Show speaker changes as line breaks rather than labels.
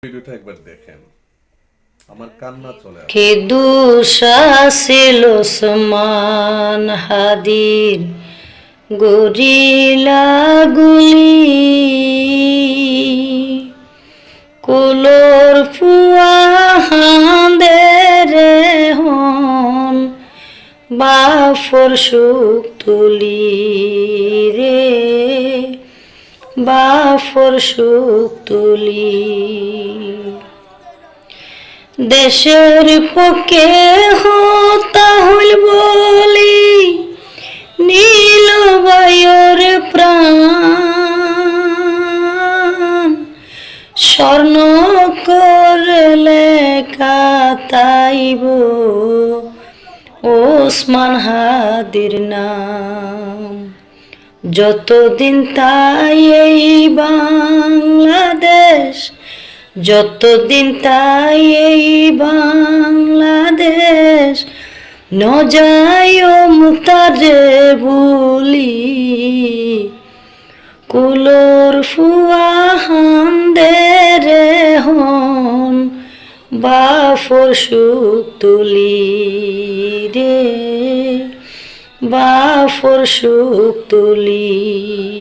ভিডিওটা একবার দেখেন, আমার কান্না চলে আসে।
কে দুঃশাসিল ওসমান হাদির গরিলা গুলি কুলোর ফুয়া হাঁদের হন বাফর সুখ তুলি রে বাফর সুখ তুলি দেশের পক্ষে হতা হইল বলি নীল বায়ুর প্রাণ স্বর্ণ করলে কাতাইব ওসমান হাদির নাম যতদিন তাই এই বাংলাদেশ যতদিন তাই এই বাংলাদেশ ন যায় মুক্তারে ভুলি কুলোর ফুয়া হাঁদের হন বাফর সুখ তুলি রে বাফর সুখ তুলি।